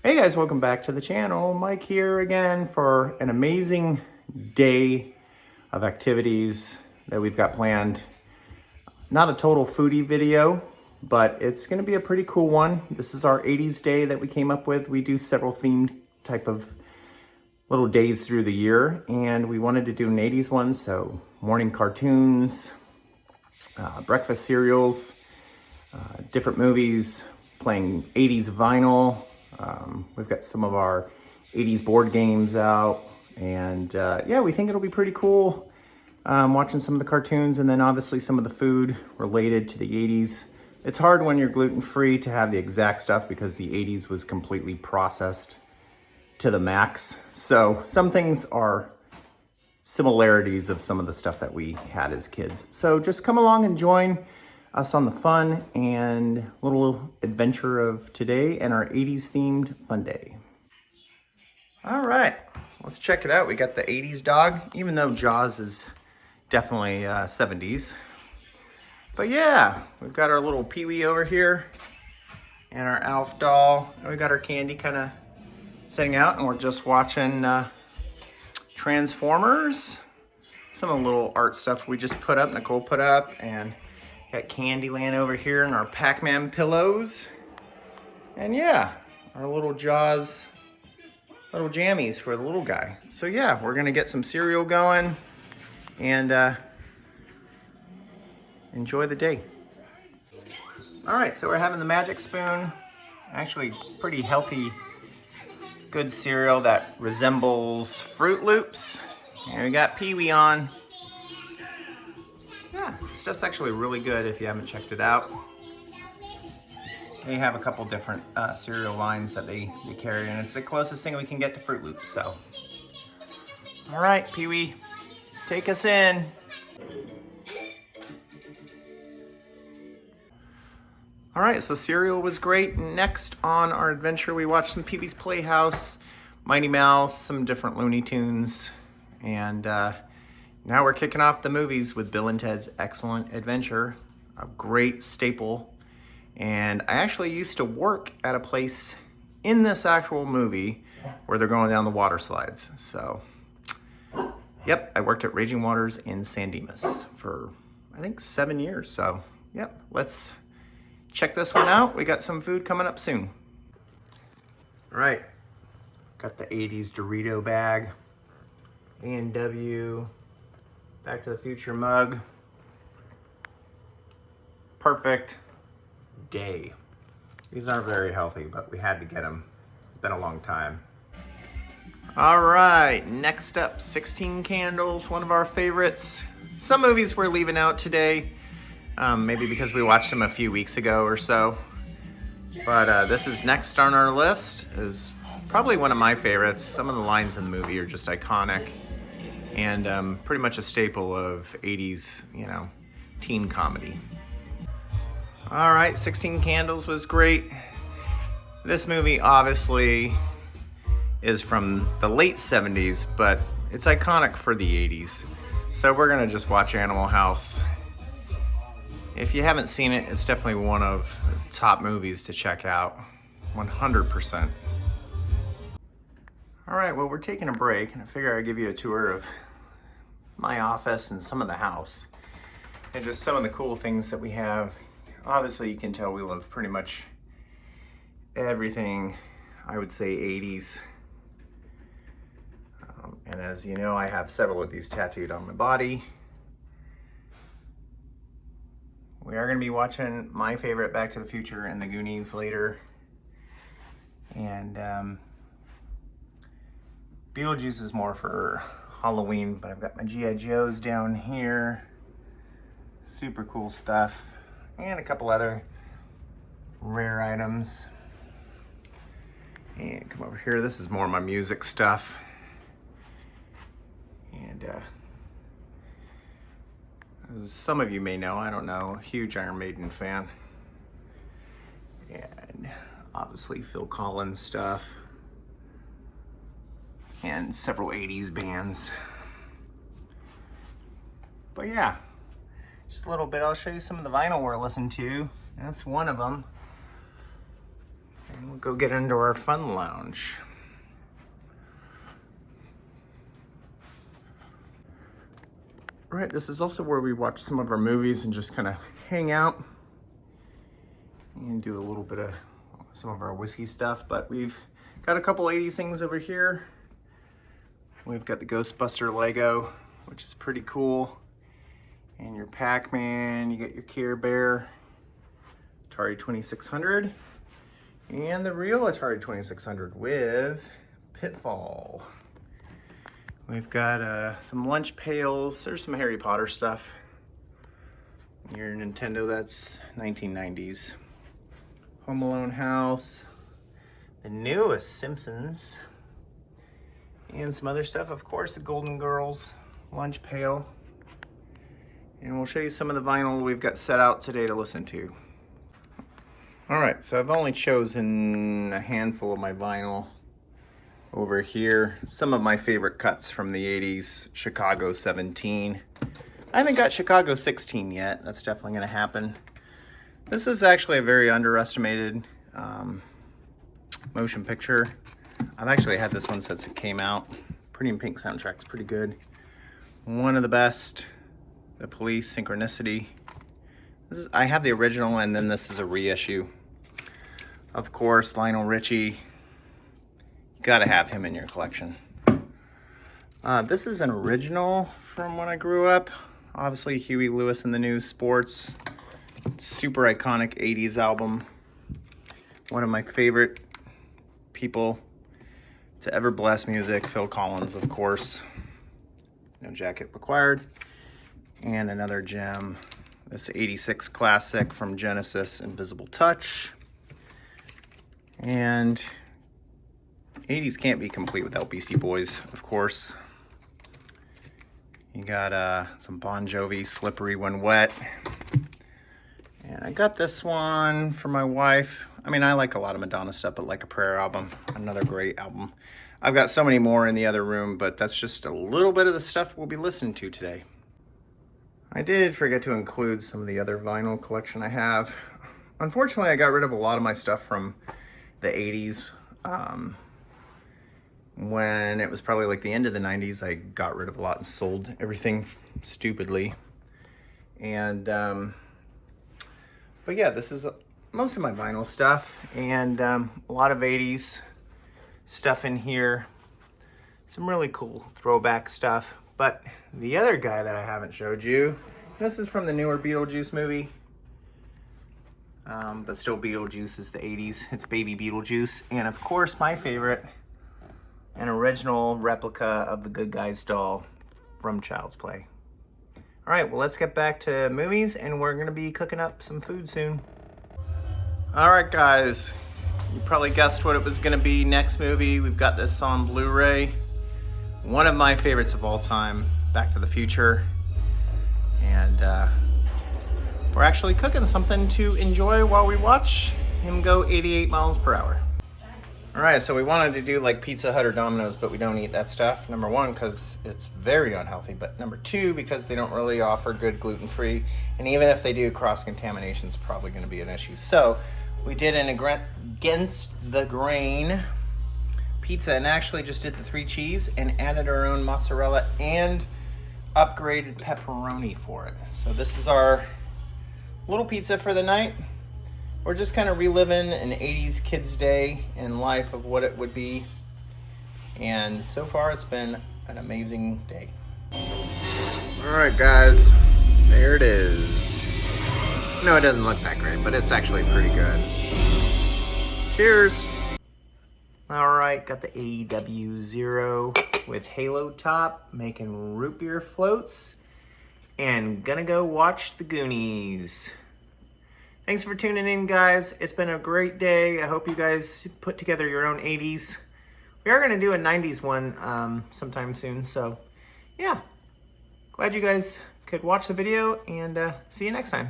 Hey guys, welcome back to the channel. Mike here again for an amazing day of activities that we've got planned. Not a total foodie video, but it's gonna be a pretty cool one. This is our 80s day that we came up with. We do several themed type of little days through the year, and we wanted to do an 80s one, so morning cartoons, breakfast cereals, different movies, playing 80s vinyl. We've got some of our 80s board games out, and yeah, we think it'll be pretty cool watching some of the cartoons, and then obviously some of the food related to the 80s. It's hard when you're gluten-free to have the exact stuff because the 80s was completely processed to the max. So some things are similarities of some of the stuff that we had as kids. So just come along and join us on the fun and little adventure of today and our 80s themed fun day. All right, let's check it out. We got the 80s dog, even though Jaws is definitely 70s. But yeah, we've got our little Pee-wee over here and our Alf doll. And we got our candy kind of sitting out, and we're just watching Transformers. Some of the little art stuff we just put up, Nicole put up, and got Candyland over here and our Pac-Man pillows. And yeah, our little Jaws, little jammies for the little guy. So yeah, we're gonna get some cereal going and enjoy the day. All right, so we're having the Magic Spoon. Actually pretty healthy, good cereal that resembles Fruit Loops. And we got Pee-wee on. Yeah, this stuff's actually really good if you haven't checked it out. They have a couple different cereal lines that they carry, and it's the closest thing we can get to Fruit Loops, so. All right, Pee-wee, take us in. All right, so cereal was great. Next on our adventure, we watched some Pee-wee's Playhouse, Mighty Mouse, some different Looney Tunes, and now we're kicking off the movies with Bill and Ted's Excellent Adventure, a great staple. And I actually used to work at a place in this actual movie where they're going down the water slides. So, yep, I worked at Raging Waters in San Dimas for, I think, 7 years. So, yep, let's check this one out. We got some food coming up soon. All right, got the 80s Dorito bag, A&W, Back to the Future mug. Perfect day. These aren't very healthy, but we had to get them. It's been a long time. All right, next up, 16 Candles, one of our favorites. Some movies we're leaving out today, maybe because we watched them a few weeks ago or so. But this is next on our list. Is probably one of my favorites. Some of the lines in the movie are just iconic. And pretty much a staple of 80s, teen comedy. All right, 16 Candles was great. This movie obviously is from the late 70s, but it's iconic for the 80s. So we're gonna just watch Animal House. If you haven't seen it, it's definitely one of the top movies to check out, 100%. All right, well, we're taking a break, and I figure I'd give you a tour of my office and some of the house and just some of the cool things that we have. Obviously, you can tell we love pretty much everything, I would say 80s. And as you know, I have several of these tattooed on my body. We are going to be watching my favorite Back to the Future and the Goonies later. And Beetlejuice is more for Halloween, but I've got my G.I. Joes down here. Super cool stuff. And a couple other rare items. And come over here, this is more of my music stuff. And as some of you may know, I don't know, a huge Iron Maiden fan. And obviously Phil Collins stuff. And several 80s bands. But yeah, just a little bit. I'll show you some of the vinyl we're listening to. That's one of them. And We'll go get into our fun lounge. All right, this is also where we watch some of our movies and just kind of hang out and do a little bit of some of our whiskey stuff. But we've got a couple 80s things over here. We've got the Ghostbuster Lego, which is pretty cool. And your Pac-Man, you get your Care Bear, Atari 2600, and the real Atari 2600 with Pitfall. We've got some lunch pails. There's some Harry Potter stuff. Your Nintendo, that's 1990s. Home Alone house. The newest Simpsons. And some other stuff. Of course, the Golden Girls lunch pail. And we'll show you some of the vinyl we've got set out today to listen to. All right, so I've only chosen a handful of my vinyl over here. Some of my favorite cuts from the 80s, Chicago 17. I haven't got Chicago 16 yet. That's definitely gonna happen. This is actually a very underestimated motion picture. I've actually had this one since it came out. Pretty in Pink soundtrack's pretty good. One of the best. The Police, Synchronicity. I have the original, and then this is a reissue. Of course, Lionel Richie. You gotta have him in your collection. This is an original from when I grew up. Obviously, Huey Lewis and the News Sports. Super iconic 80s album. One of my favorite people to ever bless music. Phil Collins, of course. No jacket required. And another gem, this 86 classic from Genesis, Invisible Touch. And 80s can't be complete without Beastie Boys, of course. You got some Bon Jovi, Slippery When Wet. And I got this one for my wife. I mean, I like a lot of Madonna stuff, but Like a Prayer album, another great album. I've got so many more in the other room, but that's just a little bit of the stuff we'll be listening to today. I did forget to include some of the other vinyl collection I have. Unfortunately, I got rid of a lot of my stuff from the 80s. When it was probably like the end of the 90s, I got rid of a lot and sold everything stupidly. And, but yeah, this is most of my vinyl stuff, and a lot of 80s stuff in here. Some really cool throwback stuff. But the other guy that I haven't showed you, this is from the newer Beetlejuice movie. But still, Beetlejuice is the 80s. It's Baby Beetlejuice. And of course, my favorite, an original replica of the Good Guys doll from Child's Play. All right, well, let's get back to movies, and we're gonna be cooking up some food soon. All right, guys, you probably guessed what it was gonna be next movie. We've got this on Blu-ray. One of my favorites of all time, Back to the Future. And we're actually cooking something to enjoy while we watch him go 88 miles per hour. All right, so we wanted to do like Pizza Hut or Domino's, but we don't eat that stuff. Number one, because it's very unhealthy, but number two, because they don't really offer good gluten-free. And even if they do, cross-contamination is probably gonna be an issue. So we did an against the grain pizza, and actually just did the 3 cheese and added our own mozzarella and upgraded pepperoni for it. So this is our little pizza for the night. We're just kind of reliving an 80s kid's day in life of what it would be. And so far it's been an amazing day. All right, guys, there it is. No, it doesn't look that great, but it's actually pretty good. Cheers. All right, got the AW0 with Halo top, making root beer floats, and gonna go watch the Goonies. Thanks for tuning in, guys. It's been a great day. I hope you guys put together your own 80s. We are gonna do a 90s one sometime soon, so yeah. Glad you guys could watch the video, and see you next time.